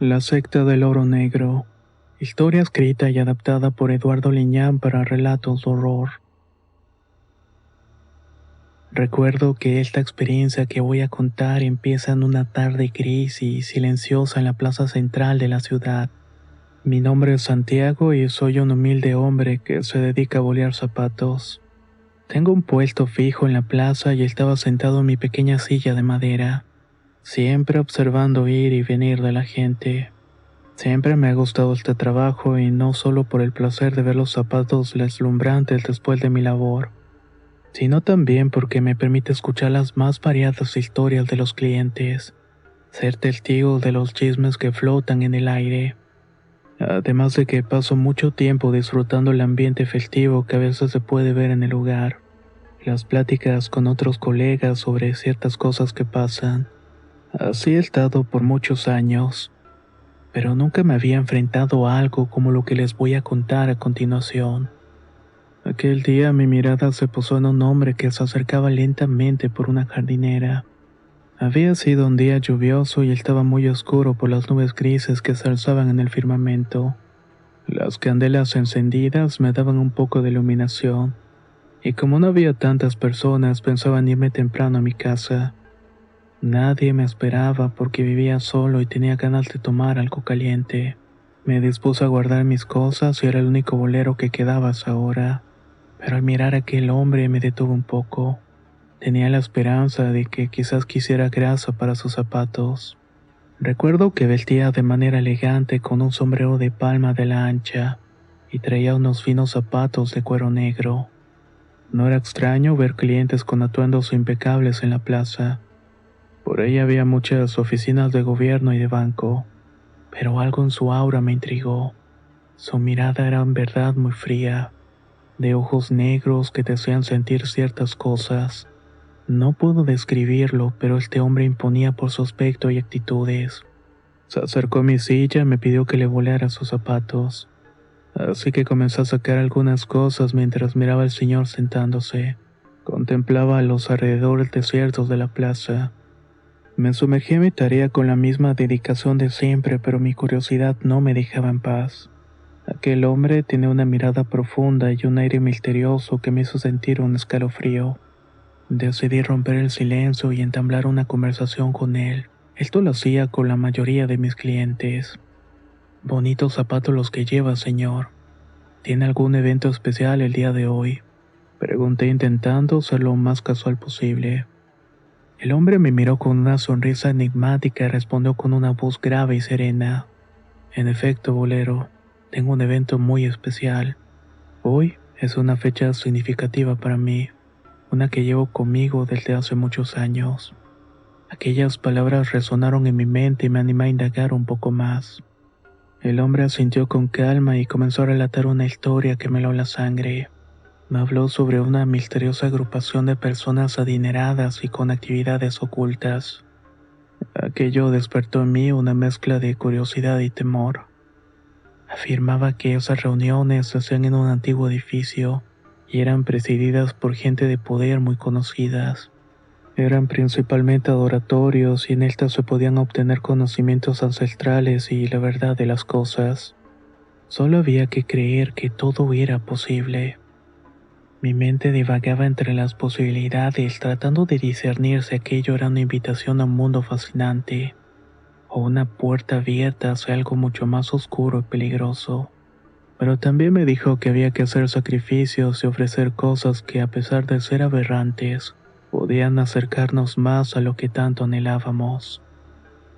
La secta del oro negro. Historia escrita y adaptada por Eduardo Liñán para relatos de horror. Recuerdo que esta experiencia que voy a contar empieza en una tarde gris y silenciosa en la plaza central de la ciudad. Mi nombre es Santiago y soy un humilde hombre que se dedica a bolear zapatos. Tengo un puesto fijo en la plaza y estaba sentado en mi pequeña silla de madera, siempre observando ir y venir de la gente. Siempre me ha gustado este trabajo y no solo por el placer de ver los zapatos deslumbrantes después de mi labor, sino también porque me permite escuchar las más variadas historias de los clientes, ser testigo de los chismes que flotan en el aire. Además de que paso mucho tiempo disfrutando el ambiente festivo que a veces se puede ver en el lugar, las pláticas con otros colegas sobre ciertas cosas que pasan. Así he estado por muchos años, pero nunca me había enfrentado a algo como lo que les voy a contar a continuación. Aquel día mi mirada se posó en un hombre que se acercaba lentamente por una jardinera. Había sido un día lluvioso y estaba muy oscuro por las nubes grises que se alzaban en el firmamento. Las candelas encendidas me daban un poco de iluminación, y como no había tantas personas, pensaba en irme temprano a mi casa. Nadie me esperaba porque vivía solo y tenía ganas de tomar algo caliente. Me dispuse a guardar mis cosas y era el único bolero que quedaba hasta ahora. Pero al mirar a aquel hombre me detuve un poco. Tenía la esperanza de que quizás quisiera grasa para sus zapatos. Recuerdo que vestía de manera elegante con un sombrero de palma de la ancha y traía unos finos zapatos de cuero negro. No era extraño ver clientes con atuendos impecables en la plaza. Por ahí había muchas oficinas de gobierno y de banco, pero algo en su aura me intrigó. Su mirada era en verdad muy fría, de ojos negros que te hacían sentir ciertas cosas. No puedo describirlo, pero este hombre imponía por su aspecto y actitudes. Se acercó a mi silla y me pidió que le volara sus zapatos, así que comencé a sacar algunas cosas mientras miraba al señor sentándose. Contemplaba los alrededores desiertos de la plaza. Me sumergí en mi tarea con la misma dedicación de siempre, pero mi curiosidad no me dejaba en paz. Aquel hombre tenía una mirada profunda y un aire misterioso que me hizo sentir un escalofrío. Decidí romper el silencio y entablar una conversación con él. Esto lo hacía con la mayoría de mis clientes. Bonitos zapatos los que lleva, señor. ¿Tiene algún evento especial el día de hoy? Pregunté intentando ser lo más casual posible. El hombre me miró con una sonrisa enigmática y respondió con una voz grave y serena. En efecto, bolero, tengo un evento muy especial. Hoy es una fecha significativa para mí, una que llevo conmigo desde hace muchos años. Aquellas palabras resonaron en mi mente y me animé a indagar un poco más. El hombre asintió con calma y comenzó a relatar una historia que me heló la sangre. Me habló sobre una misteriosa agrupación de personas adineradas y con actividades ocultas. Aquello despertó en mí una mezcla de curiosidad y temor. Afirmaba que esas reuniones se hacían en un antiguo edificio y eran presididas por gente de poder muy conocidas. Eran principalmente adoratorios y en estas se podían obtener conocimientos ancestrales y la verdad de las cosas. Solo había que creer que todo era posible. Mi mente divagaba entre las posibilidades tratando de discernir si aquello era una invitación a un mundo fascinante o una puerta abierta hacia algo mucho más oscuro y peligroso. Pero también me dijo que había que hacer sacrificios y ofrecer cosas que, a pesar de ser aberrantes, podían acercarnos más a lo que tanto anhelábamos.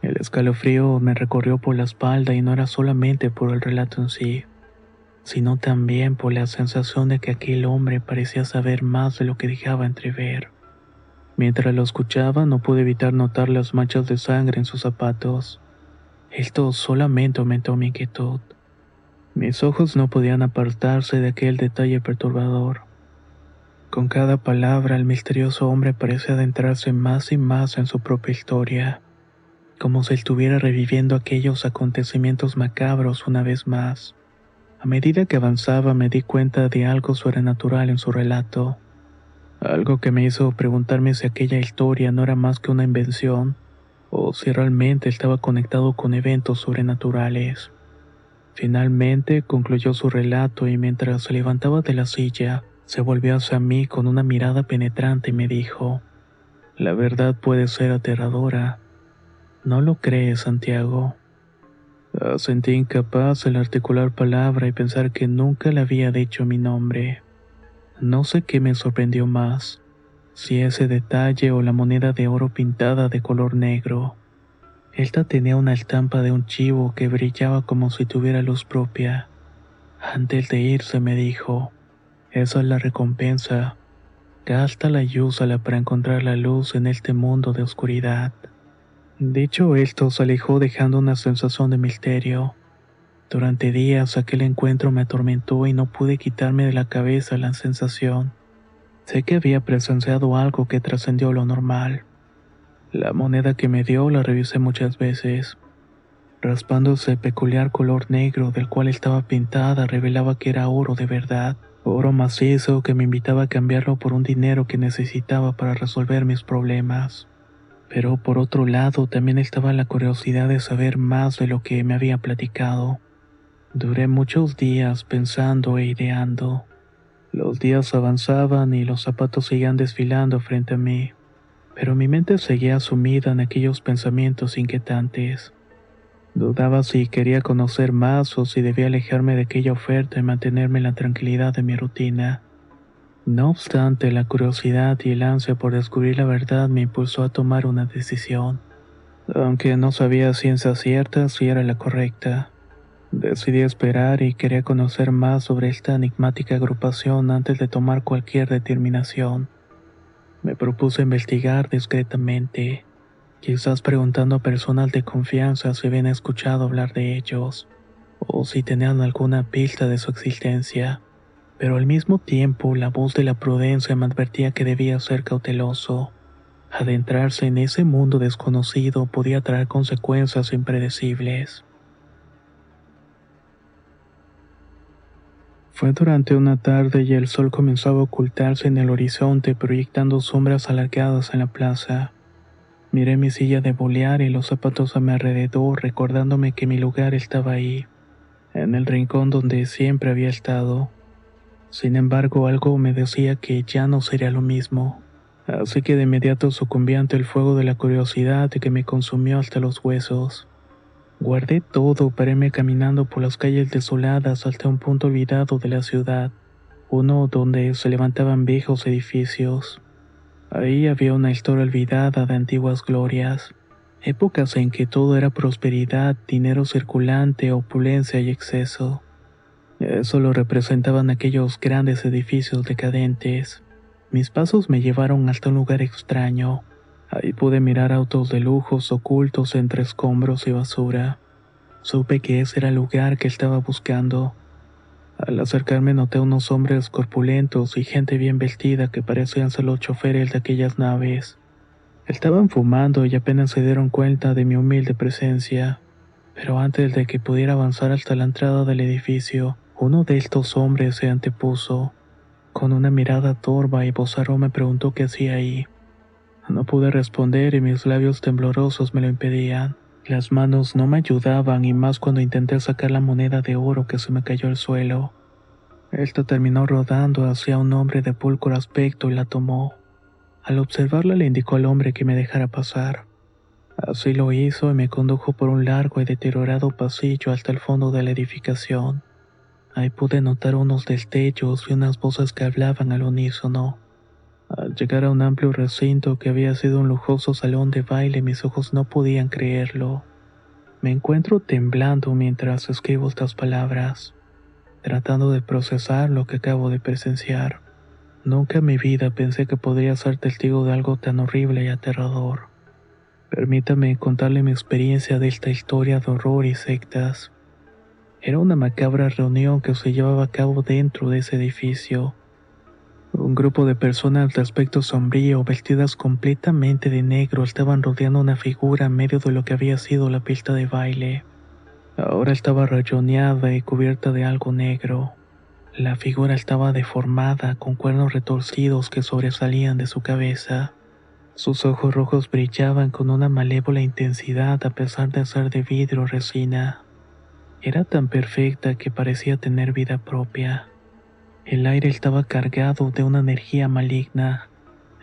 El escalofrío me recorrió por la espalda y no era solamente por el relato en sí, sino también por la sensación de que aquel hombre parecía saber más de lo que dejaba entrever. Mientras lo escuchaba, no pude evitar notar las manchas de sangre en sus zapatos. Esto solamente aumentó mi inquietud. Mis ojos no podían apartarse de aquel detalle perturbador. Con cada palabra, el misterioso hombre parecía adentrarse más y más en su propia historia, como si estuviera reviviendo aquellos acontecimientos macabros una vez más. A medida que avanzaba, me di cuenta de algo sobrenatural en su relato, algo que me hizo preguntarme si aquella historia no era más que una invención o si realmente estaba conectado con eventos sobrenaturales. Finalmente concluyó su relato y mientras se levantaba de la silla, se volvió hacia mí con una mirada penetrante y me dijo, la verdad puede ser aterradora. ¿No lo crees, Santiago? Sentí incapaz al articular palabra y pensar que nunca le había dicho mi nombre. No sé qué me sorprendió más, si ese detalle o la moneda de oro pintada de color negro. Esta tenía una estampa de un chivo que brillaba como si tuviera luz propia. Antes de irse me dijo, esa es la recompensa. Gástala y úsala para encontrar la luz en este mundo de oscuridad. Dicho esto, se alejó dejando una sensación de misterio. Durante días aquel encuentro me atormentó y no pude quitarme de la cabeza la sensación. Sé que había presenciado algo que trascendió lo normal. La moneda que me dio la revisé muchas veces. Raspándose el peculiar color negro del cual estaba pintada revelaba que era oro de verdad, oro macizo que me invitaba a cambiarlo por un dinero que necesitaba para resolver mis problemas. Pero por otro lado también estaba la curiosidad de saber más de lo que me había platicado. Duré muchos días pensando e ideando. Los días avanzaban y los zapatos seguían desfilando frente a mí, pero mi mente seguía sumida en aquellos pensamientos inquietantes. Dudaba si quería conocer más o si debía alejarme de aquella oferta y mantenerme en la tranquilidad de mi rutina. No obstante, la curiosidad y el ansia por descubrir la verdad me impulsó a tomar una decisión, aunque no sabía a ciencia cierta si era la correcta. Decidí esperar y quería conocer más sobre esta enigmática agrupación antes de tomar cualquier determinación. Me propuse investigar discretamente, quizás preguntando a personas de confianza si habían escuchado hablar de ellos, o si tenían alguna pista de su existencia. Pero al mismo tiempo la voz de la prudencia me advertía que debía ser cauteloso. Adentrarse en ese mundo desconocido podía traer consecuencias impredecibles. Fue durante una tarde y el sol comenzaba a ocultarse en el horizonte proyectando sombras alargadas en la plaza. Miré mi silla de bolear y los zapatos a mi alrededor recordándome que mi lugar estaba ahí, en el rincón donde siempre había estado. Sin embargo, algo me decía que ya no sería lo mismo. Así que de inmediato sucumbí ante el fuego de la curiosidad que me consumió hasta los huesos. Guardé todo para irme caminando por las calles desoladas hasta un punto olvidado de la ciudad, uno donde se levantaban viejos edificios. Ahí había una historia olvidada de antiguas glorias, épocas en que todo era prosperidad, dinero circulante, opulencia y exceso. Eso lo representaban aquellos grandes edificios decadentes. Mis pasos me llevaron hasta un lugar extraño. Ahí pude mirar autos de lujos ocultos entre escombros y basura. Supe que ese era el lugar que estaba buscando. Al acercarme noté unos hombres corpulentos y gente bien vestida que parecían ser los choferes de aquellas naves. Estaban fumando y apenas se dieron cuenta de mi humilde presencia. Pero antes de que pudiera avanzar hasta la entrada del edificio, uno de estos hombres se antepuso. Con una mirada torva y vozarrón me preguntó qué hacía ahí. No pude responder y mis labios temblorosos me lo impedían. Las manos no me ayudaban y más cuando intenté sacar la moneda de oro que se me cayó al suelo. Esta terminó rodando hacia un hombre de pulcro aspecto y la tomó. Al observarla le indicó al hombre que me dejara pasar. Así lo hizo y me condujo por un largo y deteriorado pasillo hasta el fondo de la edificación. Ahí pude notar unos destellos y unas voces que hablaban al unísono. Al llegar a un amplio recinto que había sido un lujoso salón de baile, mis ojos no podían creerlo. Me encuentro temblando mientras escribo estas palabras, tratando de procesar lo que acabo de presenciar. Nunca en mi vida pensé que podría ser testigo de algo tan horrible y aterrador. Permítame contarle mi experiencia de esta historia de horror y sectas. Era una macabra reunión que se llevaba a cabo dentro de ese edificio. Un grupo de personas de aspecto sombrío, vestidas completamente de negro, estaban rodeando una figura en medio de lo que había sido la pista de baile. Ahora estaba rayoneada y cubierta de algo negro. La figura estaba deformada, con cuernos retorcidos que sobresalían de su cabeza. Sus ojos rojos brillaban con una malévola intensidad a pesar de ser de vidrio o resina. Era tan perfecta que parecía tener vida propia. El aire estaba cargado de una energía maligna.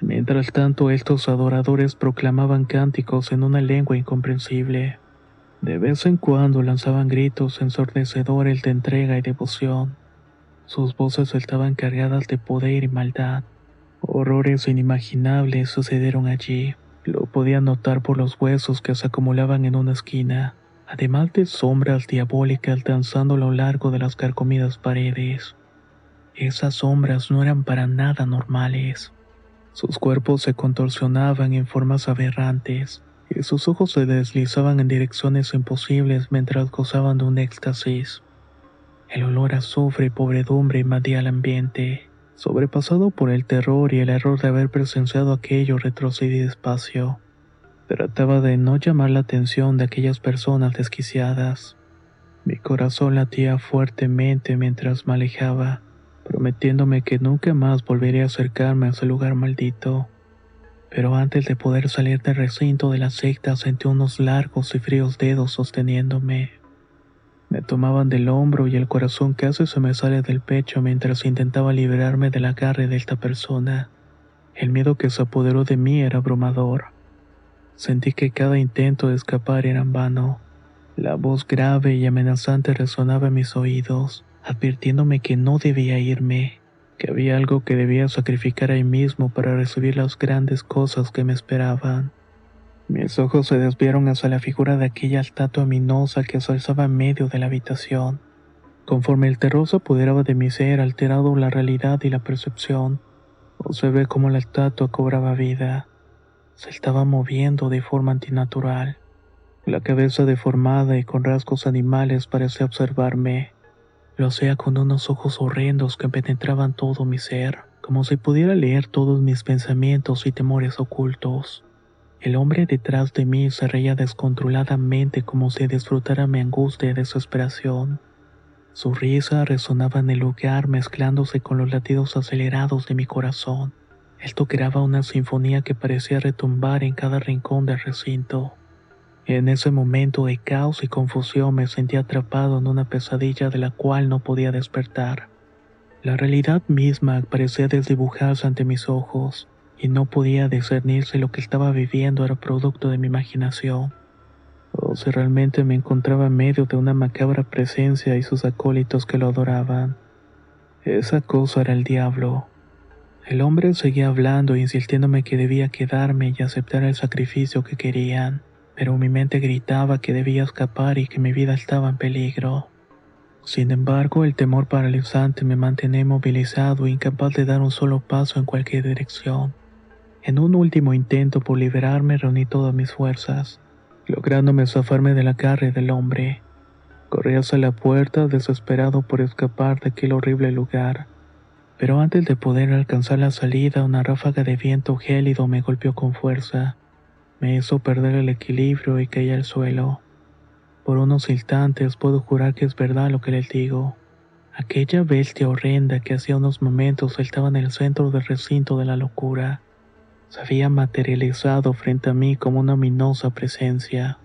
Mientras tanto, estos adoradores proclamaban cánticos en una lengua incomprensible. De vez en cuando lanzaban gritos ensordecedores de entrega y devoción. Sus voces estaban cargadas de poder y maldad. Horrores inimaginables sucedieron allí. Lo podía notar por los huesos que se acumulaban en una esquina, además de sombras diabólicas danzando a lo largo de las carcomidas paredes. Esas sombras no eran para nada normales. Sus cuerpos se contorsionaban en formas aberrantes, y sus ojos se deslizaban en direcciones imposibles mientras gozaban de un éxtasis. El olor a azufre y podredumbre invadía el ambiente. Sobrepasado por el terror y el error de haber presenciado aquello, retrocedí despacio. Trataba de no llamar la atención de aquellas personas desquiciadas. Mi corazón latía fuertemente mientras me alejaba, prometiéndome que nunca más volvería a acercarme a ese lugar maldito. Pero antes de poder salir del recinto de la secta sentí unos largos y fríos dedos sosteniéndome. Me tomaban del hombro y el corazón casi se me sale del pecho mientras intentaba liberarme del agarre de esta persona. El miedo que se apoderó de mí era abrumador. Sentí que cada intento de escapar era en vano. La voz grave y amenazante resonaba en mis oídos, advirtiéndome que no debía irme, que había algo que debía sacrificar ahí mismo para recibir las grandes cosas que me esperaban. Mis ojos se desviaron hacia la figura de aquella estatua minosa que se alzaba en medio de la habitación. Conforme el terror se apoderaba de mi ser, alterado la realidad y la percepción, observé cómo la estatua cobraba vida. Se estaba moviendo de forma antinatural. La cabeza deformada y con rasgos animales parecía observarme. Lo hacía con unos ojos horrendos que penetraban todo mi ser, como si pudiera leer todos mis pensamientos y temores ocultos. El hombre detrás de mí se reía descontroladamente como si disfrutara mi angustia y desesperación. Su risa resonaba en el lugar mezclándose con los latidos acelerados de mi corazón. Esto creaba una sinfonía que parecía retumbar en cada rincón del recinto. En ese momento de caos y confusión me sentí atrapado en una pesadilla de la cual no podía despertar. La realidad misma parecía desdibujarse ante mis ojos, y no podía discernir si lo que estaba viviendo era producto de mi imaginación, o si realmente me encontraba en medio de una macabra presencia y sus acólitos que lo adoraban. Esa cosa era el diablo. El hombre seguía hablando e insistiéndome que debía quedarme y aceptar el sacrificio que querían, pero mi mente gritaba que debía escapar y que mi vida estaba en peligro. Sin embargo, el temor paralizante me mantenía inmovilizado e incapaz de dar un solo paso en cualquier dirección. En un último intento por liberarme reuní todas mis fuerzas, lográndome zafarme del agarre del hombre. Corrí hacia la puerta, desesperado por escapar de aquel horrible lugar. Pero antes de poder alcanzar la salida, una ráfaga de viento gélido me golpeó con fuerza. Me hizo perder el equilibrio y caí al suelo. Por unos instantes puedo jurar que es verdad lo que les digo. Aquella bestia horrenda que hacía unos momentos estaba en el centro del recinto de la locura. Se había materializado frente a mí como una ominosa presencia.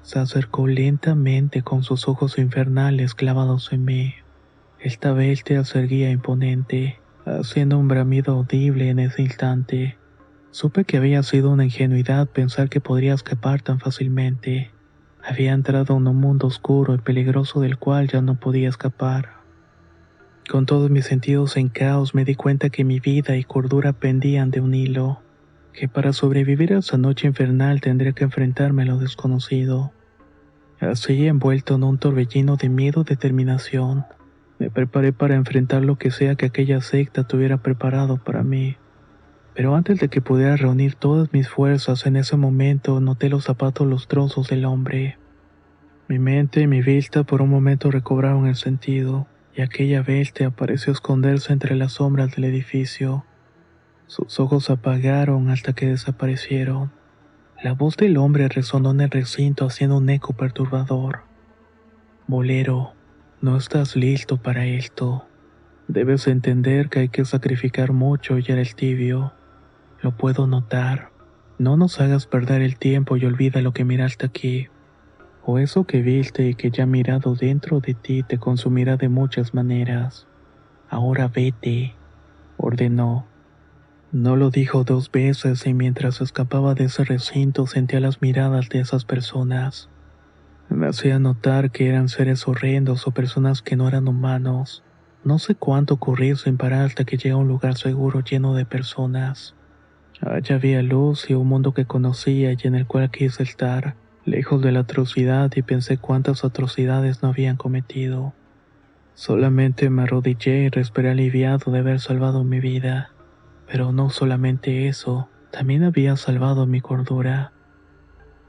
Se acercó lentamente con sus ojos infernales clavados en mí. Esta bestia se erguía imponente, haciendo un bramido audible en ese instante. Supe que había sido una ingenuidad pensar que podría escapar tan fácilmente. Había entrado en un mundo oscuro y peligroso del cual ya no podía escapar. Con todos mis sentidos en caos me di cuenta que mi vida y cordura pendían de un hilo, que para sobrevivir a esa noche infernal tendría que enfrentarme a lo desconocido. Así, envuelto en un torbellino de miedo y determinación, me preparé para enfrentar lo que sea que aquella secta tuviera preparado para mí. Pero antes de que pudiera reunir todas mis fuerzas, en ese momento noté los zapatos lustrosos del hombre. Mi mente y mi vista por un momento recobraron el sentido, y aquella bestia pareció esconderse entre las sombras del edificio. Sus ojos se apagaron hasta que desaparecieron. La voz del hombre resonó en el recinto haciendo un eco perturbador. Bolero, no estás listo para esto. Debes entender que hay que sacrificar mucho y eres tibio. Lo puedo notar. No nos hagas perder el tiempo y olvida lo que miraste aquí. O eso que viste y que ya mirado dentro de ti te consumirá de muchas maneras. Ahora vete, ordenó. No lo dijo 2 veces y mientras escapaba de ese recinto sentía las miradas de esas personas. Me hacía notar que eran seres horrendos o personas que no eran humanos. No sé cuánto corrí sin parar hasta que llegué a un lugar seguro lleno de personas. Allá había luz y un mundo que conocía y en el cual quise estar, lejos de la atrocidad, y pensé cuántas atrocidades no habían cometido. Solamente me arrodillé y respiré aliviado de haber salvado mi vida. Pero no solamente eso, también había salvado mi cordura.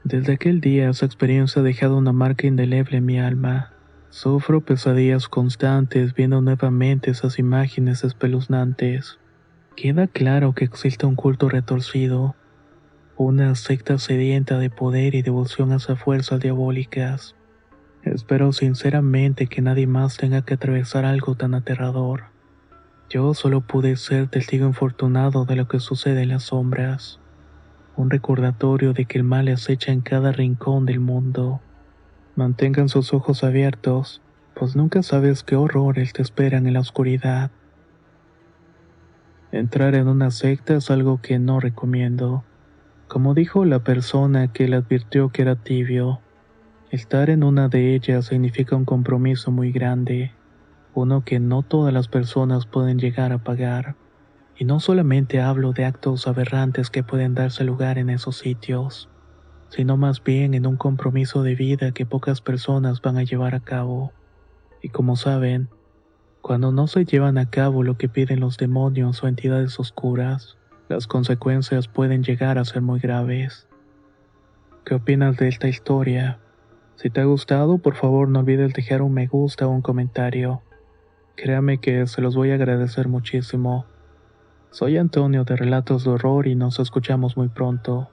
Desde aquel día esa experiencia ha dejado una marca indeleble en mi alma. Sufro pesadillas constantes viendo nuevamente esas imágenes espeluznantes. Queda claro que existe un culto retorcido, una secta sedienta de poder y devoción hacia fuerzas diabólicas. Espero sinceramente que nadie más tenga que atravesar algo tan aterrador. Yo solo pude ser testigo infortunado de lo que sucede en las sombras, un recordatorio de que el mal acecha en cada rincón del mundo. Mantengan sus ojos abiertos, pues nunca sabes qué horrores te esperan en la oscuridad. Entrar en una secta es algo que no recomiendo. Como dijo la persona que le advirtió que era tibio, estar en una de ellas significa un compromiso muy grande, uno que no todas las personas pueden llegar a pagar. Y no solamente hablo de actos aberrantes que pueden darse lugar en esos sitios, sino más bien en un compromiso de vida que pocas personas van a llevar a cabo. Y como saben, cuando no se llevan a cabo lo que piden los demonios o entidades oscuras, las consecuencias pueden llegar a ser muy graves. ¿Qué opinas de esta historia? Si te ha gustado, por favor no olvides dejar un me gusta o un comentario. Créame que se los voy a agradecer muchísimo. Soy Antonio de Relatos de Horror y nos escuchamos muy pronto.